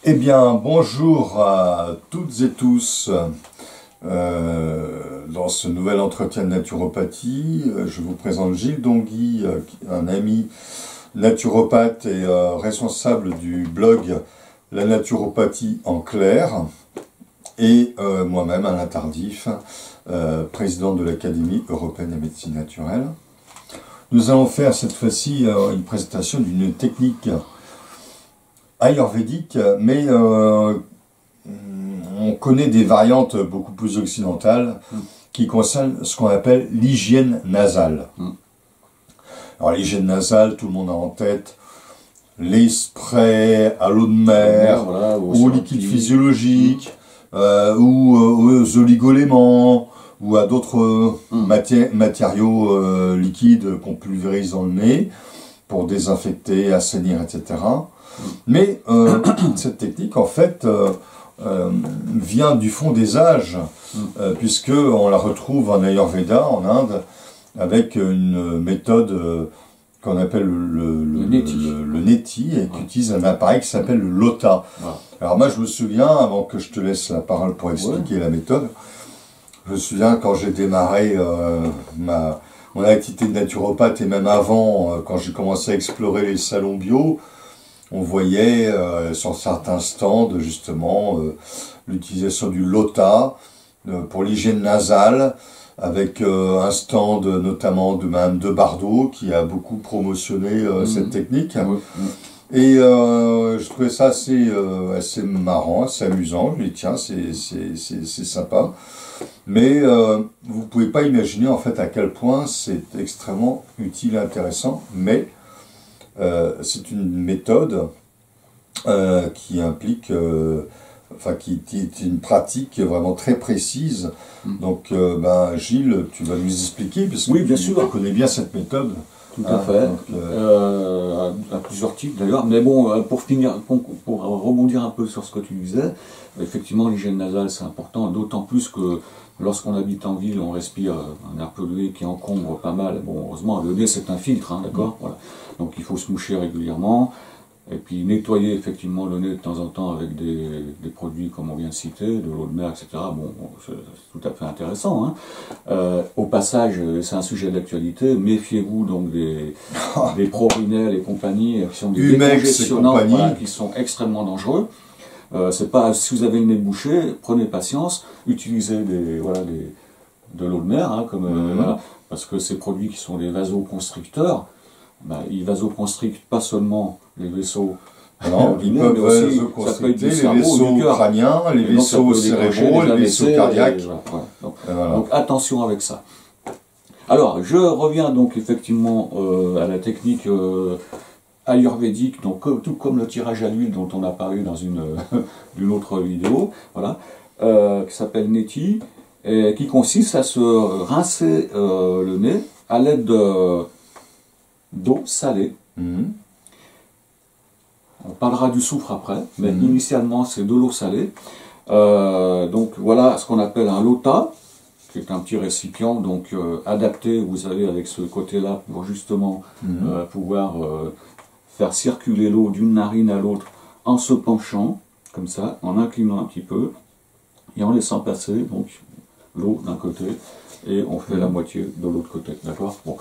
Eh bien, bonjour à toutes et tous. Dans ce nouvel entretien de naturopathie, je vous présente Gilles Dongui, un ami naturopathe et responsable du blog La naturopathie en clair, et moi-même, Alain Tardif, président de l'Académie européenne de médecine naturelle. Nous allons faire cette fois-ci une présentation d'une technique ayurvédique, mais on connaît des variantes beaucoup plus occidentales qui concernent ce qu'on appelle l'hygiène nasale. Alors l'hygiène nasale, tout le monde a en tête les sprays à l'eau de mer, voilà, ou aux liquides physiologiques, ou aux oligoéléments, ou à d'autres matériaux liquides qu'on pulvérise dans le nez pour désinfecter, assainir, etc. Mais cette technique, en fait, vient du fond des âges, puisqu'on la retrouve en Ayurveda, en Inde, avec une méthode qu'on appelle le neti, et qui utilise un appareil qui s'appelle le lota. Voilà. Alors moi, je me souviens, avant que je te laisse la parole pour expliquer la méthode, je me souviens quand j'ai démarré mon activité de naturopathe, et même avant, quand j'ai commencé à explorer les salons bio, on voyait sur certains stands justement l'utilisation du lota pour l'hygiène nasale, avec un stand notamment de Madame de Bardot qui a beaucoup promotionné cette technique. Et je trouvais ça assez marrant, assez amusant. Je me dis tiens, c'est sympa. Mais vous ne pouvez pas imaginer en fait à quel point c'est extrêmement utile et intéressant. Mais c'est une méthode qui implique, qui est une pratique vraiment très précise. Donc, Gilles, tu vas nous expliquer, parce que oui, bien sûr. Tu connais bien cette méthode. Tout à fait. À plusieurs types d'ailleurs. Mais bon, pour rebondir un peu sur ce que tu disais, effectivement, l'hygiène nasale c'est important, d'autant plus que lorsqu'on habite en ville, on respire un air pollué qui encombre pas mal. Bon, heureusement, le nez c'est un filtre, d'accord. Voilà. Donc il faut se moucher régulièrement. Et puis nettoyer effectivement le nez de temps en temps avec des produits comme on vient de citer, de l'eau de mer, etc. Bon, c'est tout à fait intéressant. Au passage, c'est un sujet d'actualité, méfiez-vous donc des Prorinel et compagnie, qui sont des décongestionnants, qui sont extrêmement dangereux. C'est pas, si vous avez le nez bouché, prenez patience, utilisez de l'eau de mer, parce que ces produits qui sont des vasoconstricteurs, ils vasoconstrictent pas seulement les vaisseaux. Non, ils peuvent vasoconstricter les vaisseaux crâniens, les vaisseaux cérébraux, les vaisseaux cardiaques. Donc attention avec ça. Alors, je reviens donc effectivement à la technique ayurvédique, donc tout comme le tirage à l'huile dont on a parlé dans une autre vidéo, qui s'appelle neti, et qui consiste à se rincer le nez à l'aide d'eau salée. On parlera du soufre après, mais initialement c'est de l'eau salée. Donc voilà ce qu'on appelle un lota, qui est un petit récipient donc adapté, vous savez, avec ce côté-là pour justement pouvoir faire circuler l'eau d'une narine à l'autre en se penchant, comme ça, en inclinant un petit peu, et en laissant passer donc l'eau d'un côté, et on fait la moitié de l'autre côté, d'accord. Bon,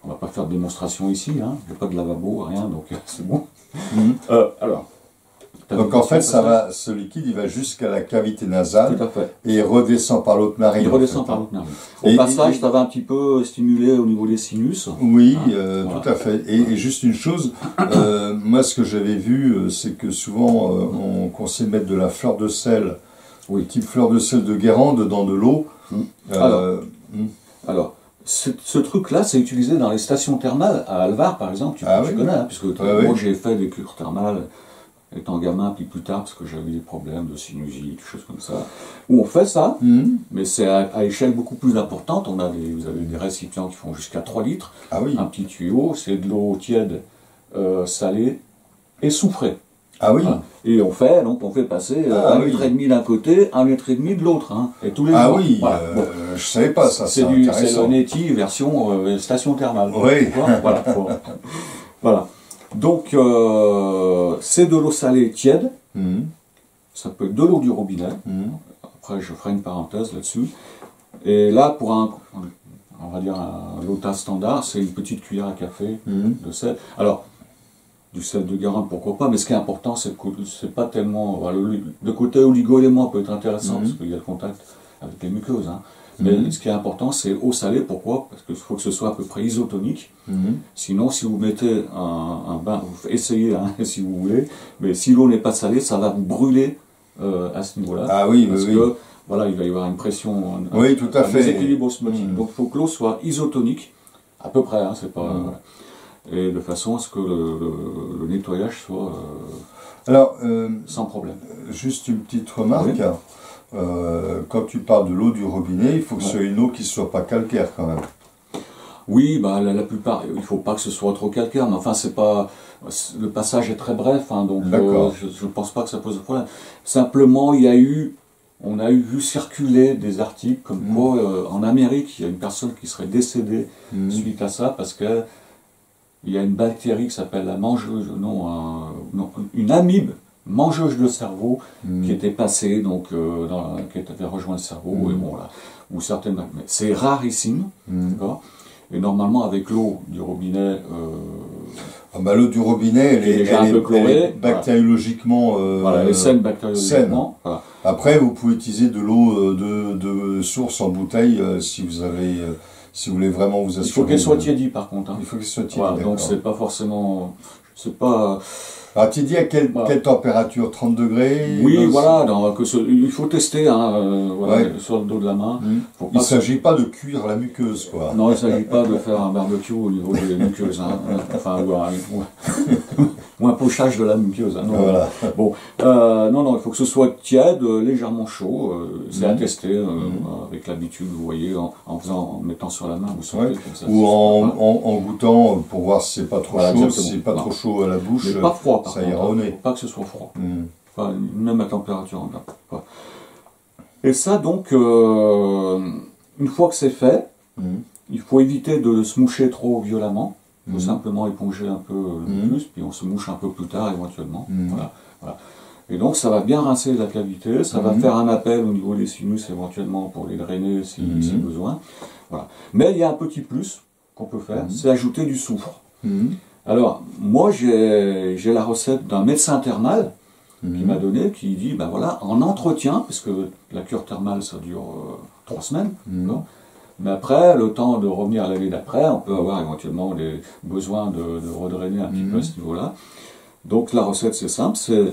on va pas faire de démonstration ici, il n'y a pas de lavabo, rien, donc c'est bon. Alors. Donc en fait, ce liquide, il va jusqu'à la cavité nasale. Tout à fait. Et il redescend par l'autre narine. Il redescend par l'autre narine. Au passage, ça va un petit peu stimuler au niveau des sinus. Oui, tout à fait. Et juste une chose, moi ce que j'avais vu, c'est que souvent on conseille de mettre de la fleur de sel, type fleur de sel de Guérande, dans de l'eau. Alors, ce truc-là, c'est utilisé dans les stations thermales, à Alvar par exemple, tu connais, puisque moi j'ai fait des cures thermales étant gamin, puis plus tard, parce que j'avais des problèmes de sinusite, des choses comme ça, où on fait ça, mais c'est à échelle beaucoup plus importante. Vous avez des récipients qui font jusqu'à 3 litres, un petit tuyau, c'est de l'eau tiède, salée et soufrée. Et on fait passer 1,5 litre d'un côté, 1,5 litre de l'autre, et tous les jours. Je savais pas ça, c'est intéressant. C'est le neti version station thermale. Voilà. Donc, c'est de l'eau salée tiède, ça peut être de l'eau du robinet. Après, je ferai une parenthèse là-dessus. Et là, pour on va dire un lota standard, c'est une petite cuillère à café de sel. Alors, du sel de Guérande, pourquoi pas, mais ce qui est important, c'est que c'est pas tellement... Voilà, le côté oligo-élément peut être intéressant, parce qu'il y a le contact avec les muqueuses. Hein. Mais ce qui est important, c'est eau salée. Pourquoi? Parce qu'il faut que ce soit à peu près isotonique. Sinon, si vous mettez un bain, vous essayez, hein, si vous voulez, mais si l'eau n'est pas salée, ça va vous brûler à ce niveau-là. Ah oui, parce que voilà, il va y avoir une pression, oui, tout à fait. déséquilibre osmotique. Donc il faut que l'eau soit isotonique, à peu près, hein, c'est pas... Voilà. Et de façon à ce que le nettoyage soit alors, sans problème. Juste une petite remarque. Oui. Quand tu parles de l'eau du robinet, il faut que ce soit une eau qui ne soit pas calcaire quand même. Oui, bah, la plupart, il ne faut pas que ce soit trop calcaire, mais enfin, c'est pas, le passage est très bref, hein, donc je ne pense pas que ça pose de problème. Simplement, on a vu circuler des articles comme quoi, en Amérique, il y a une personne qui serait décédée suite à ça, parce que il y a une bactérie qui s'appelle la mangeuse, une amibe mangeuse de cerveau qui était passée, donc qui avait rejoint le cerveau, et bon là, ou certaines, c'est rarissime, d'accord. Et normalement avec l'eau du robinet, l'eau du robinet, elle est un peu chlorée, bactériologiquement, elle est saine bactériologiquement. Voilà. Après, vous pouvez utiliser de l'eau de source en bouteille si vous avez. Si vous voulez vraiment vous assurer. Il faut qu'elle soit tiédie par contre. Hein. Il faut qu'elle soit tiédie. Voilà, donc c'est pas forcément. C'est pas. Alors tiédie à quelle température? 30 degrés? Oui, voilà. Il faut tester sur le dos de la main. Il ne s'agit pas de cuire la muqueuse, quoi. Non, il ne s'agit pas de faire un barbecue au niveau des muqueuses. Hein. Enfin, ou un pochage de la muqueuse. Hein. Non, voilà. Bon, non, il faut que ce soit tiède, légèrement chaud. C'est à tester avec l'habitude, vous voyez, en mettant sur la main. Vous sentez comme ça, ou en goûtant pour voir si c'est pas trop chaud. Si c'est pas trop chaud à la bouche, mais pas froid, ça ira au nez. Il ne faut pas que ce soit froid. Enfin, même à température ambiante. Et ça, donc, une fois que c'est fait, il faut éviter de se moucher trop violemment. Il faut simplement éponger un peu le plus, puis on se mouche un peu plus tard éventuellement. Voilà. Et donc ça va bien rincer la cavité, ça va faire un appel au niveau des sinus éventuellement pour les drainer si besoin. Voilà. Mais il y a un petit plus qu'on peut faire, c'est ajouter du soufre. Alors, moi j'ai la recette d'un médecin thermal qui m'a donné, qui dit, ben voilà, en entretien, parce que la cure thermale ça dure 3 semaines, mais après, le temps de revenir l'année d'après, on peut avoir éventuellement des besoins de redrainer un petit peu à ce niveau-là. Donc la recette c'est simple, c'est,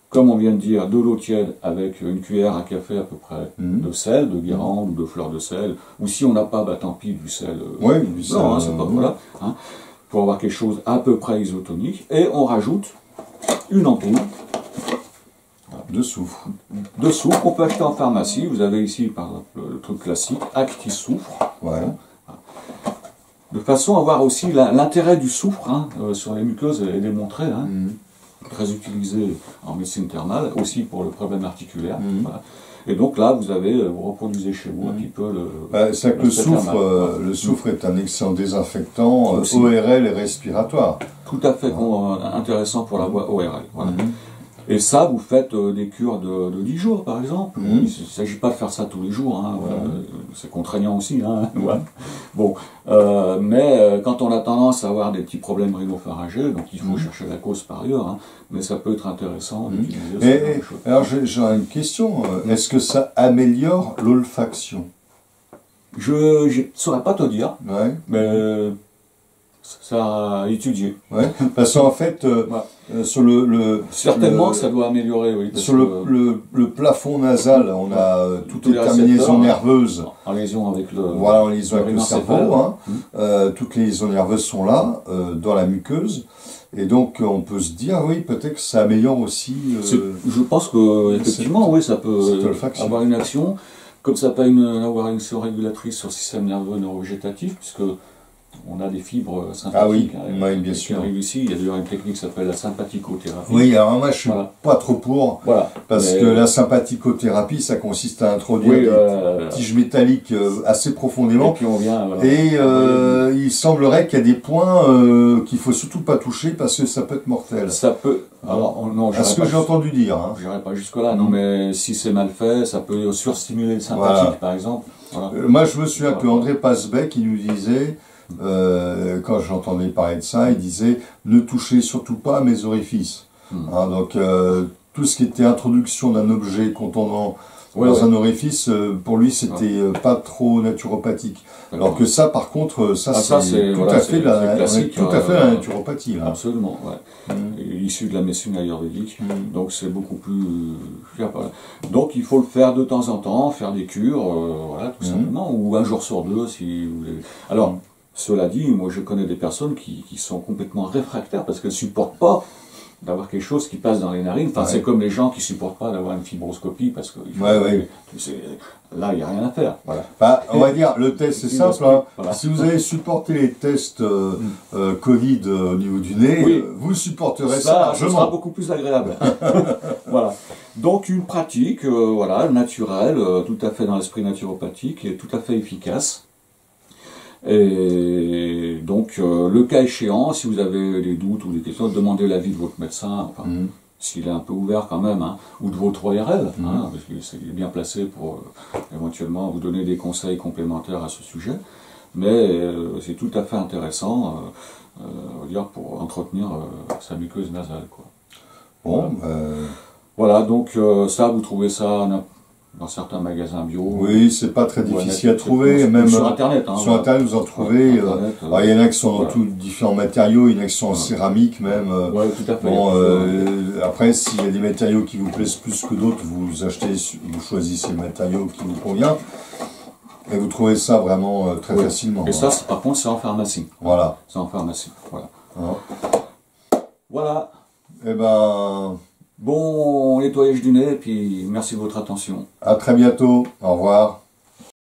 comme on vient de dire, de l'eau tiède avec une cuillère à café à peu près de sel, de Guérande ou de fleur de sel, ou si on n'a pas, bah tant pis, du sel. Du sel. Non, c'est pas voilà. Pour avoir quelque chose à peu près isotonique, et on rajoute une ampoule de soufre. De soufre qu'on peut acheter en pharmacie. Vous avez ici, par exemple, le truc classique, Acti Soufre. De façon à voir aussi l'intérêt du soufre sur les muqueuses est démontré. Très utilisé en médecine thermale, aussi pour le problème articulaire. Voilà. Et donc là, vous reproduisez chez vous un petit peu le... C'est que le soufre est un excellent désinfectant ORL et respiratoire. Tout à fait intéressant pour la voie ORL. Voilà. Et ça, vous faites des cures de 10 jours, par exemple. Il ne s'agit pas de faire ça tous les jours. C'est contraignant aussi. Bon, mais quand on a tendance à avoir des petits problèmes rhinopharyngés, donc il faut chercher la cause par ailleurs. Mais ça peut être intéressant d'utiliser ça. Alors j'ai une question. Est-ce que ça améliore l'olfaction? Je ne saurais pas te dire. Mais... ça a étudié. Parce qu'en fait, sur certainement que ça doit améliorer, oui. Sur le plafond nasal, on a toutes les terminaisons nerveuses. En liaison avec le... Voilà, en liaison avec le cerveau. Toutes les liaisons nerveuses sont là, dans la muqueuse. Et donc, on peut se dire, oui, peut-être que ça améliore aussi... je pense que effectivement, oui, ça peut avoir une action. Comme ça peut avoir une action régulatrice sur le système nerveux neurovégétatif, puisque on a des fibres sympathiques. Ah oui, hein, oui, bien qui sûr. arrivent ici. Il y a d'ailleurs une technique qui s'appelle la sympathicothérapie. Oui, alors moi je suis pas trop pour, parce que la sympathicothérapie, ça consiste à introduire des tiges métalliques assez profondément. Et puis on vient, il semblerait qu'il y a des points qu'il faut surtout pas toucher parce que ça peut être mortel. Ça peut. Alors, non, à ce que j'ai entendu dire. Hein. Je n'irai pas jusque-là, non, mais si c'est mal fait, ça peut surstimuler le sympathique, par exemple. Moi, je me souviens que André Pasbeck, il nous disait, quand j'entendais parler de ça, il disait « Ne touchez surtout pas à mes orifices hein, donc, tout ce qui était introduction d'un objet contenant dans un orifice, pour lui, c'était pas trop naturopathique. Alors que ça, par contre, ça c'est tout à fait la naturopathie. Là. Absolument, issu de la médecine ayurvédique, donc c'est beaucoup plus... Donc il faut le faire de temps en temps, faire des cures, voilà, tout simplement, ou un jour sur deux, si vous voulez. Alors, cela dit, moi je connais des personnes qui sont complètement réfractaires parce qu'elles ne supportent pas d'avoir quelque chose qui passe dans les narines. Enfin, c'est comme les gens qui supportent pas d'avoir une fibroscopie parce que là, il n'y a rien à faire. Voilà. Bah, on va dire, le test c'est simple. Hein. Si vous avez supporté les tests Covid au niveau du nez, vous supporterez ça largement. Ça sera beaucoup plus agréable. Voilà. Donc une pratique, voilà, naturelle, tout à fait dans l'esprit naturopathique et tout à fait efficace. Et donc, le cas échéant, si vous avez des doutes ou des questions, demandez l'avis de votre médecin, enfin, s'il est un peu ouvert quand même, hein, ou de votre ORL, hein, parce qu'il est bien placé pour éventuellement vous donner des conseils complémentaires à ce sujet. Mais c'est tout à fait intéressant, dire, pour entretenir sa muqueuse nasale, quoi. Bon, voilà, donc ça, vous trouvez ça dans certains magasins bio. Oui, c'est pas très difficile à trouver, même sur Internet. Hein, sur Internet, vous en trouvez. Il y en a qui sont dans tous différents matériaux, il y en a qui sont en céramique même. Tout à fait. Bon, après, s'il y a des matériaux qui vous plaisent plus que d'autres, vous achetez, vous choisissez le matériau qui vous convient. Et vous trouvez ça vraiment très facilement. Et ça, par contre, c'est en pharmacie. Voilà. C'est en pharmacie, voilà. Voilà. Eh ben... Bon nettoyage du nez, et puis merci de votre attention. À très bientôt. Au revoir.